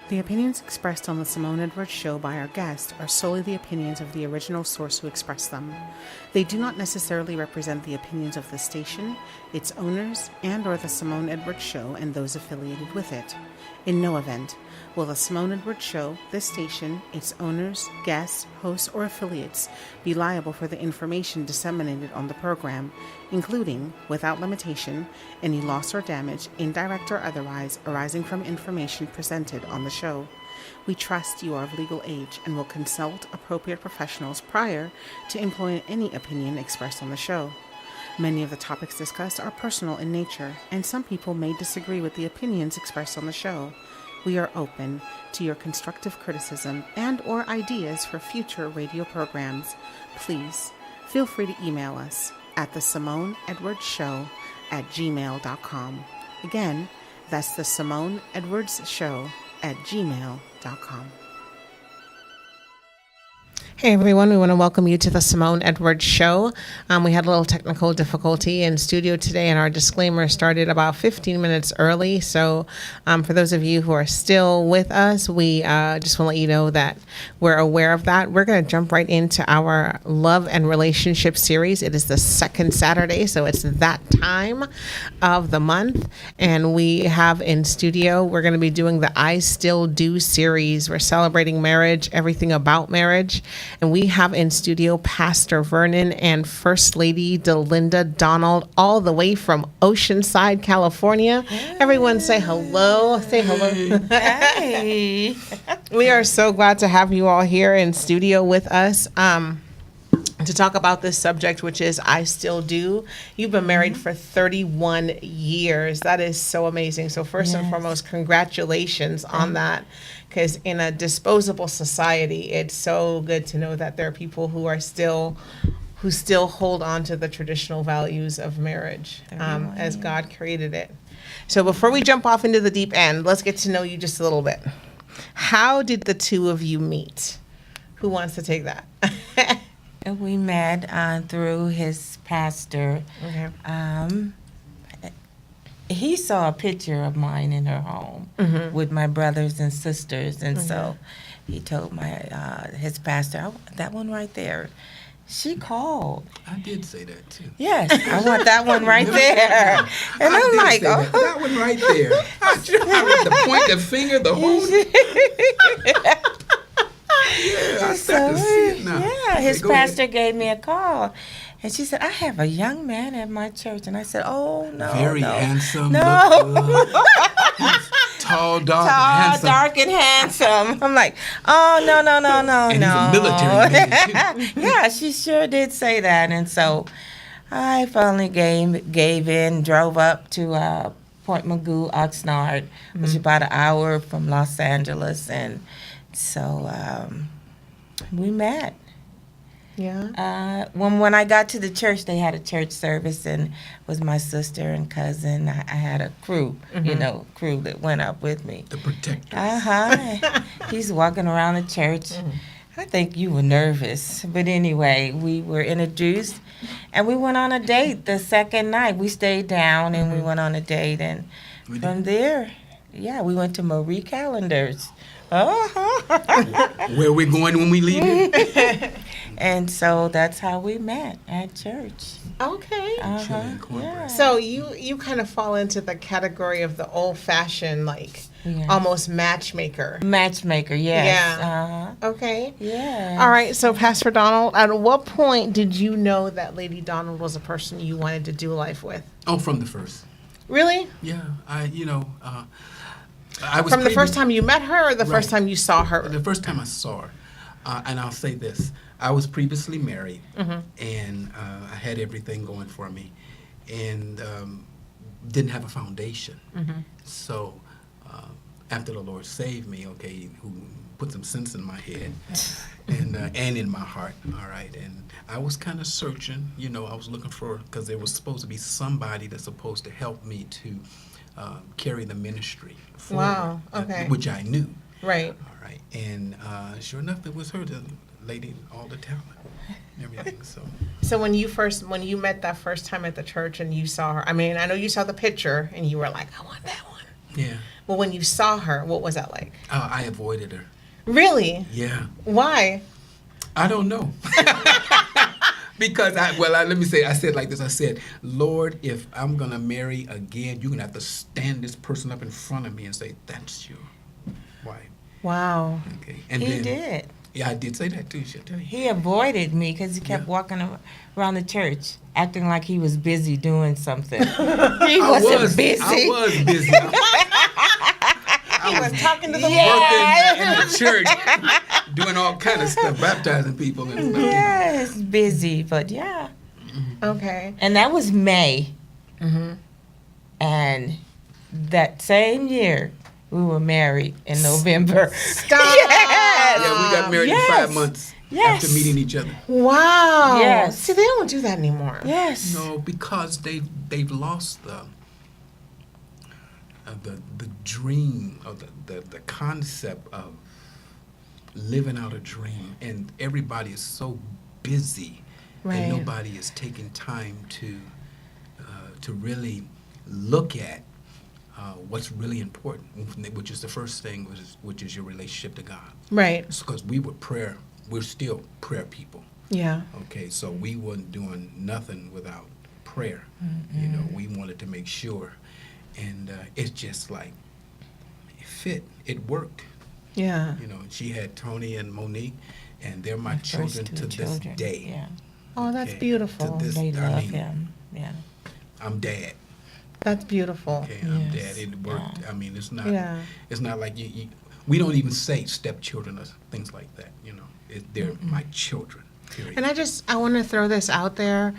The opinions expressed on the Simone Edwards Show by our guests are solely the opinions of the original source who expressed them. They do not necessarily represent the opinions of the station, its owners, and or the Simone Edwards Show and those affiliated with it. In no event will the Simone Edwards Show, this station, its owners, guests, hosts, or affiliates be liable for the information disseminated on the program, including, without limitation, any loss or damage, indirect or otherwise, arising from information presented on the show. We trust you are of legal age and will consult appropriate professionals prior to employing any opinion expressed on the show. Many of the topics discussed are personal in nature, and some people may disagree with the opinions expressed on the show. We are open to your constructive criticism and or ideas for future radio programs. Please feel free to email us at the Simone Edwards Show at gmail.com. Again, that's the Simone Edwards Show at gmail.com. Hey everyone, we want to welcome you to the Simone Edwards Show. We had a little technical difficulty in studio today, and our disclaimer started about 15 minutes early. So for those of you who are still with us, we just want to let you know that we're aware of that. We're going to jump right into our Love and Relationship series. It is the second Saturday, so it's that time of the month. And we have in studio, we're going to be doing the I Still Do series. We're celebrating marriage, everything about marriage. And we have in studio Pastor Vernon and First Lady Delinda Donald, all the way from Oceanside, California. Hey. Everyone say hello. Say hello. Hey. We are so glad to have you all here in studio with us to talk about this subject, which is I Still Do. You've been married for 31 years. That is so amazing. So first and foremost, congratulations on that. Because in a disposable society, it's so good to know that there are people who still hold on to the traditional values of marriage as God created it. So before we jump off into the deep end, let's get to know you just a little bit. How did the two of you meet? Who wants to take that? We met through his pastor. Okay. He saw a picture of mine in her home with my brothers and sisters, and so he told his pastor, "I want that one right there." She called. I did say that too. Yes, I want that one right there. And I'm like, oh, that one right there. I point the finger, the whole. Yeah, I start to see it now. Yeah, his pastor gave me a call. And she said, I have a young man at my church. And I said, oh, no. Very handsome. No. Tall, dark, and handsome. Dark and handsome. I'm like, oh, no. And he's a military man, too. Yeah, she sure did say that. And so I finally gave in, drove up to Point Magoo, Oxnard, which is about an hour from Los Angeles. And so we met. Yeah. When I got to the church, they had a church service, and it was my sister and cousin. I had a crew, crew that went up with me. The protectors. He's walking around the church. I think you were nervous, but anyway, we were introduced, and we went on a date the second night. We stayed down, and we went on a date, and from there, we went to Marie Callender's. Where are we going when we leave? And so that's how we met at church. Okay. Yeah. So you kind of fall into the category of the old-fashioned, almost matchmaker. Matchmaker, yes. Yeah. Okay. Yeah. All right. So, Pastor Donald, at what point did you know that Lady Donald was a person you wanted to do life with? Oh, from the first. Really? Yeah. I was from the first time you met her, or the first Right. time you saw her? The first time I saw her. And I'll say this. I was previously married, and I had everything going for me, and didn't have a foundation. So after the Lord saved me, who put some sense in my head and in my heart, all right, and I was kind of searching, I was looking for, because there was supposed to be somebody that's supposed to help me to carry the ministry forward. Wow, okay. Which I knew. Right. All right, and sure enough, it was her, the lady, all the talent, everything. So when you met that first time at the church and you saw her, I mean, I know you saw the picture and you were like, I want that one. Yeah. Well, when you saw her, what was that like? I avoided her. Really? Yeah. Why? I don't know. Because let me say, I said like this. I said, Lord, if I'm going to marry again, you're going to have to stand this person up in front of me and say, that's your wife. Wow. Okay. And He then, did. Yeah, I did say that too. Should tell you. He avoided me because he kept walking around the church, acting like he was busy doing something. He wasn't busy. I was busy. He was talking to the working in the church, doing all kind of stuff, baptizing people and stuff. Yes, busy, but yeah. Okay. And that was May. Mm-hmm. And that same year, we were married in November. Stop. Yes. Yeah, we got married in 5 months after meeting each other. Wow. Yes. See, they don't do that anymore. Yes. No, because they've lost the dream of the concept of living out a dream, and everybody is so busy, Right. and nobody is taking time to really look at what's really important, which is the first thing, which is your relationship to God. Right. Because we're still prayer people. Yeah. Okay, so we weren't doing nothing without prayer. You know, we wanted to make sure, and it's just like it fit, it worked. Yeah. You know, she had Tony and Monique, and they're my First children two to children. this day. Yeah. Oh, that's Okay. beautiful. To this, They I love mean, him. Yeah. I'm dad. That's beautiful. Okay, I'm Yes. dad. It worked. Yeah. I mean, it's not. Yeah. It's not like you. We don't even say stepchildren or things like that. You know, they're my children. Period. And I want to throw this out there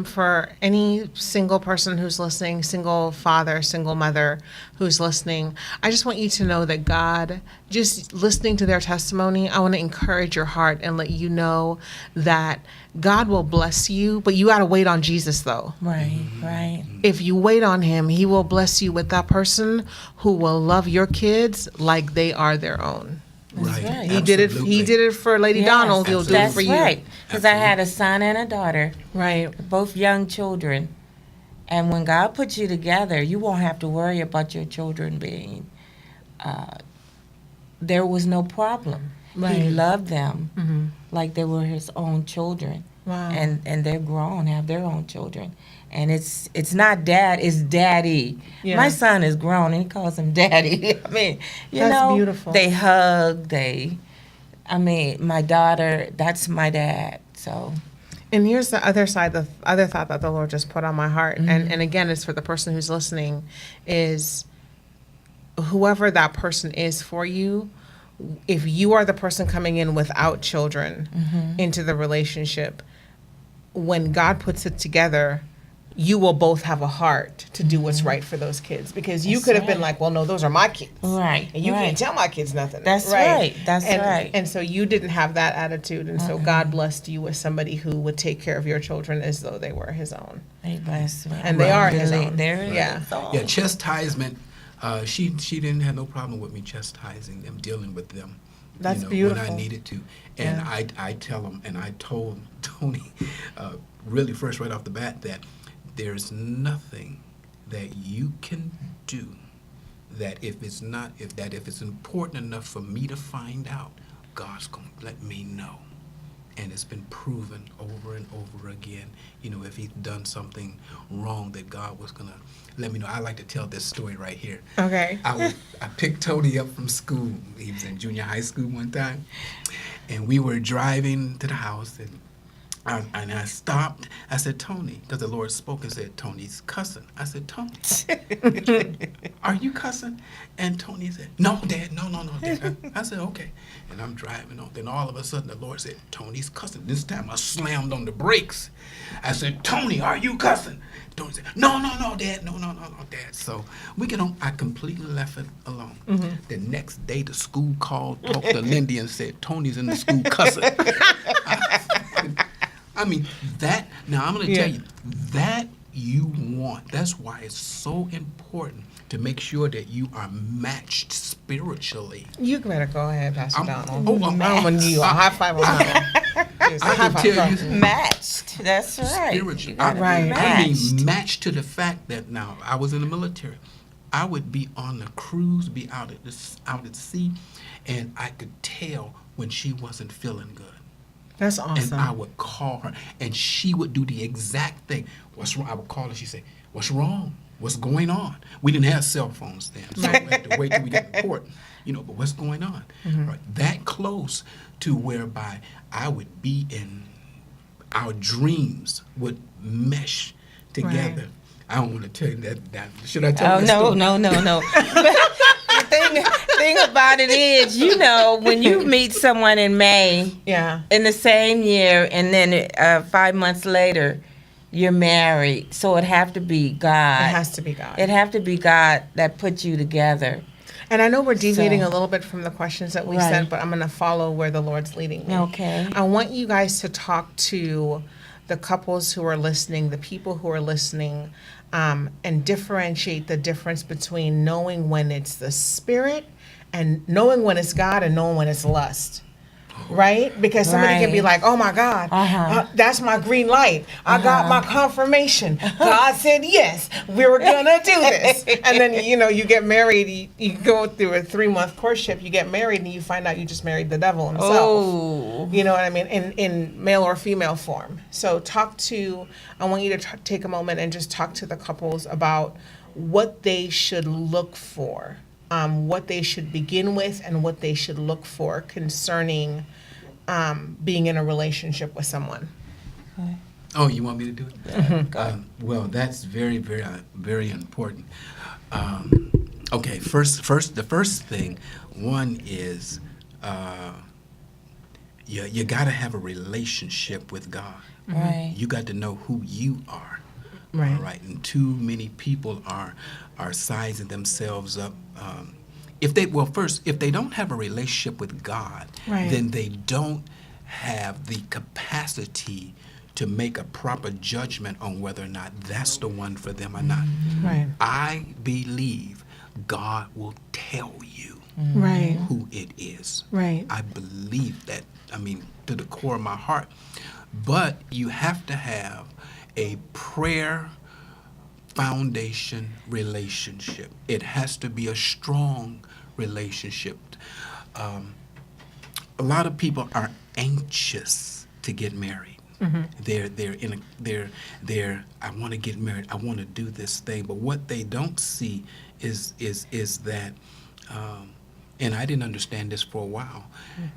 for any single person who's listening, single father, single mother who's listening. I just want you to know that God, just listening to their testimony, I want to encourage your heart and let you know that God will bless you, but you got to wait on Jesus though. Right, right. If you wait on him, he will bless you with that person who will love your kids like they are their own. Right. right. He did it for Lady Yes, Donald. He'll do it for you. That's right. Because I had a son and a daughter, Right. both young children. And when God puts you together, you won't have to worry about your children being. There was no problem. Right. He loved them Mm-hmm. like they were his own children. Wow. And they're grown, have their own children. And it's not dad, it's daddy. Yeah. My son is grown and he calls him daddy. I mean, you That's know, beautiful. they hug, my daughter, that's my dad. So And here's the other side, the other thought that the Lord just put on my heart. And again, it's for the person who's listening, is whoever that person is for you, if you are the person coming in without children into the relationship, when God puts it together, you will both have a heart to do what's right for those kids. Because you That's could have been right. like, well, no, those are my kids. Right, And you right. can't tell my kids nothing. That's right, that's and, right. And so you didn't have that attitude. And so God blessed you with somebody who would take care of your children as though they were his own. they bless me. And they are his own. They're Yeah. his own. Yeah, chastisement. She didn't have no problem with me chastising them, dealing with them. That's when beautiful. I needed to, and Yeah. I tell them, and I told Tony, really first right off the bat, that there's nothing that you can do that if it's important enough for me to find out, God's gonna let me know. And it's been proven over and over again. You know, if he's done something wrong, that God was gonna let me know. I like to tell this story right here. Okay. I picked Tony up from school. He was in junior high school one time, and we were driving to the house, and I stopped. I said, Tony, because the Lord spoke and said, Tony's cussing. I said, Tony, are you cussing? And Tony said, no, Dad, no, Dad. I said, okay. And I'm driving on. Then all of a sudden, the Lord said, Tony's cussing. This time I slammed on the brakes. I said, Tony, are you cussing? Tony said, no, Dad, no, Dad. So we get on. I completely left it alone. The next day, the school called, talked to Lindy and said, Tony's in the school cussing. I mean, that, now I'm going to tell you, that you want. That's why it's so important to make sure that you are matched spiritually. You better go ahead, Pastor Donald. I'm I want you a high five on that one. I can tell you, Matched. That's right. spiritually. You gotta be Right. I matched. mean, matched to the fact that now I was in the military. I would be on the cruise, be out at sea, and I could tell when she wasn't feeling good. That's awesome. And I would call her, and she would do the exact thing. What's wrong? I would call her. She'd say, "What's wrong? What's going on?" We didn't have cell phones then, so we had to wait till we got to port. But what's going on? Right, that close to whereby I would be in, our dreams would mesh together. Right. I don't want to tell you that. Should I tell you? Oh, no. The thing about it is, when you meet someone in May, in the same year, and then 5 months later, you're married. So it have to be God. It has to be God. It have to be God that put you together. And I know we're deviating a little bit from the questions that we sent, but I'm going to follow where the Lord's leading me. Okay. I want you guys to talk to the couples who are listening, the people who are listening, and differentiate the difference between knowing when it's the Spirit and knowing when it's God and knowing when it's lust. Right? Because somebody can be like, oh my God, that's my green light. I got my confirmation. God said yes, we were going to do this. And then, you get married, you go through a 3-month courtship, you get married, and you find out you just married the devil himself. Oh. You know what I mean? In male or female form. So I want you to take a moment and just talk to the couples about what they should look for. What they should begin with and what they should look for concerning being in a relationship with someone. Okay. Oh, you want me to do it? Well, that's very, very, very important. Okay, the first thing, one is you got to have a relationship with God. Right. You got to know who you are. Right. All right. And too many people are sizing themselves up. If they don't have a relationship with God, then they don't have the capacity to make a proper judgment on whether or not that's the one for them or not. Right. I believe God will tell you who it is. Right. I believe that, to the core of my heart. But you have to have a prayer foundation relationship. It has to be a strong relationship. A lot of people are anxious to get married. They're I want to get married. I want to do this thing. But what they don't see is that, and I didn't understand this for a while,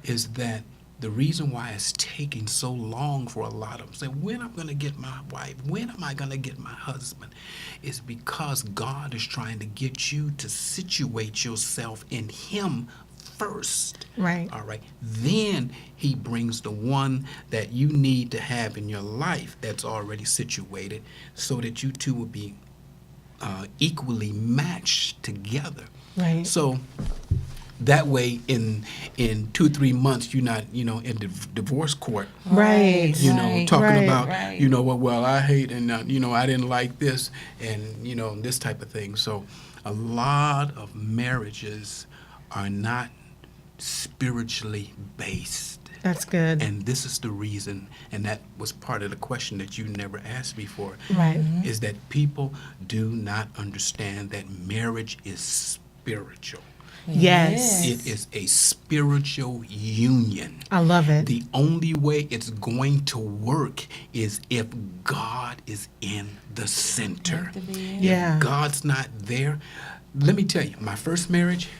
is that the reason why it's taking so long for a lot of them, say, when I'm going to get my wife, when am I going to get my husband, is because God is trying to get you to situate yourself in Him first. Right. All right. Then He brings the one that you need to have in your life that's already situated so that you two will be equally matched together. Right. So that way, in 2-3 months, you're not, in the divorce court. Right. Talking about, well, I hate and, I didn't like this and, this type of thing. So a lot of marriages are not spiritually based. That's good. And this is the reason, and that was part of the question that you never asked before, is that people do not understand that marriage is spiritual. Yes. It is a spiritual union. I love it. The only way it's going to work is if God is in the center. Yeah. If God's not there, let me tell you, my first marriage,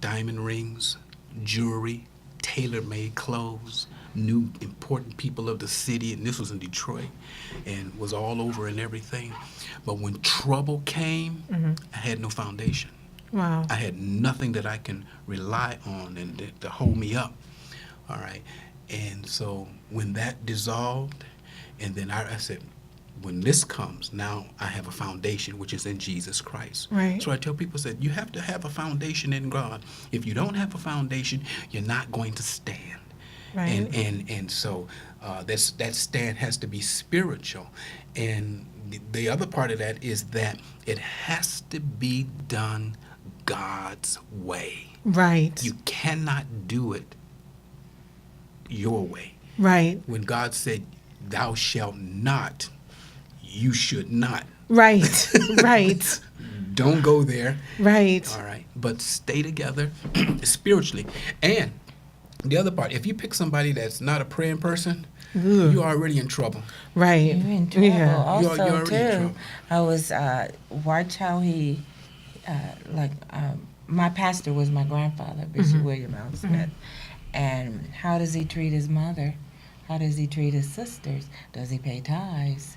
diamond rings, jewelry, tailor-made clothes, knew important people of the city, and this was in Detroit, and was all over and everything. But when trouble came, I had no foundation. Wow. I had nothing that I can rely on and to hold me up. All right. And so when that dissolved, and then I said, when this comes, now I have a foundation, which is in Jesus Christ. Right. So I tell people that you have to have a foundation in God. If you don't have a foundation, you're not going to stand. Right. And so that stand has to be spiritual. And the other part of that is that it has to be done God's way. Right. You cannot do it your way. Right. When God said, thou shalt not, you should not. Right. Right. Don't go there. Right. All right. But stay together spiritually. And the other part, if you pick somebody that's not a praying person, you're already in trouble. Right. You're in trouble. Yeah. Also, You're already in too, trouble. I was watch how he, my pastor was my grandfather, Bishop William L. Smith, and how does he treat his mother? How does he treat his sisters? Does he pay tithes?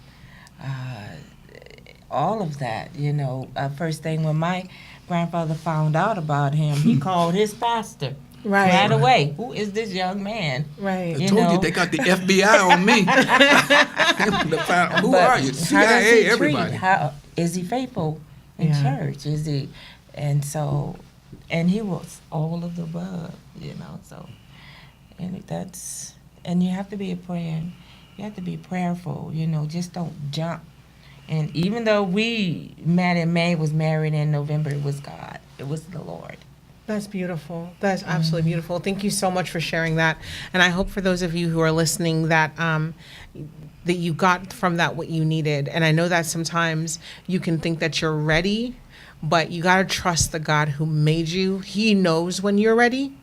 All of that, First thing when my grandfather found out about him, he called his pastor. Right away. Who is this young man? Right. I told you they got the FBI on me. Who are you? CIA, everybody. How is he faithful in church? Is he? And he was all of the above, So, and you have to be you have to be prayerful. Just don't jump. And even though we met in May, was married in November, it was God. It was the Lord. That's beautiful. That's absolutely beautiful. Thank you so much for sharing that. And I hope for those of you who are listening that that you got from that what you needed. And I know that sometimes you can think that you're ready, but you got to trust the God who made you. He knows when you're ready,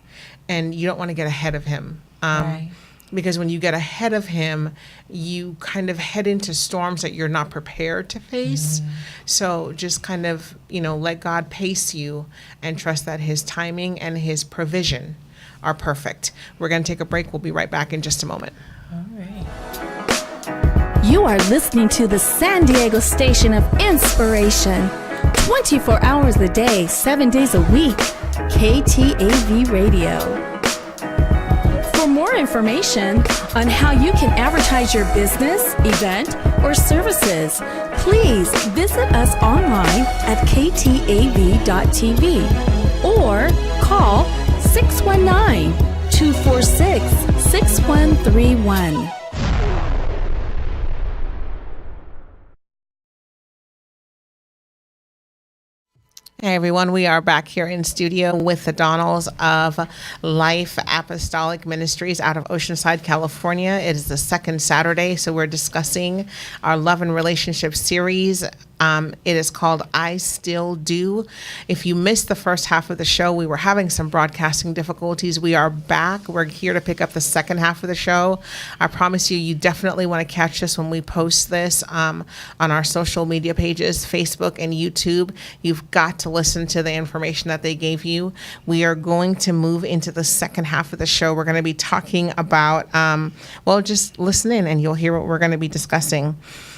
and you don't want to get ahead of him. Right. Because when you get ahead of him, you kind of head into storms that you're not prepared to face. So just kind of, let God pace you and trust that his timing and his provision are perfect. We're going to take a break. We'll be right back in just a moment. All right. You are listening to the San Diego station of inspiration. 24 hours a day, 7 days a week. KTAV Radio. For more information on how you can advertise your business, event, or services, please visit us online at ktav.tv or call 619-246-6131. Hey everyone, we are back here in studio with the Donalds of Life Apostolic Ministries out of Oceanside, California. It is the second Saturday, so we're discussing our love and relationship series. It is called I Still Do. If you missed the first half of the show, we were having some broadcasting difficulties. We are back. We're here to pick up the second half of the show. I promise you definitely want to catch us when we post this on our social media pages, Facebook and YouTube. You've got to listen to the information that they gave you. We are going to move into the second half of the show. We're going to be talking about, just listen in and you'll hear what we're going to be discussing.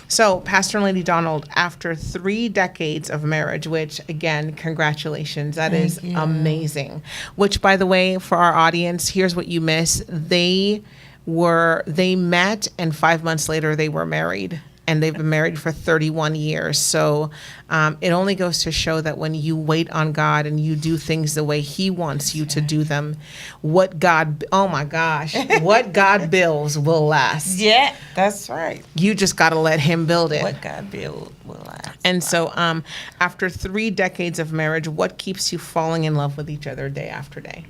So, Pastor and Lady Donald, after 3 decades of marriage, which, again, congratulations, that is amazing. Which, by the way, for our audience, here's what you missed. They met, and 5 months later, they were married. And they've been married for 31 years. So it only goes to show that when you wait on God and you do things the way he wants you to do them, what God builds will last. Yeah, that's right. You just got to let him build it. What God builds will last. And so after 3 decades of marriage, what keeps you falling in love with each other day after day?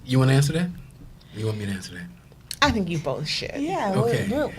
You want to answer that? You want me to answer that? I think you both should. Yeah. Okay.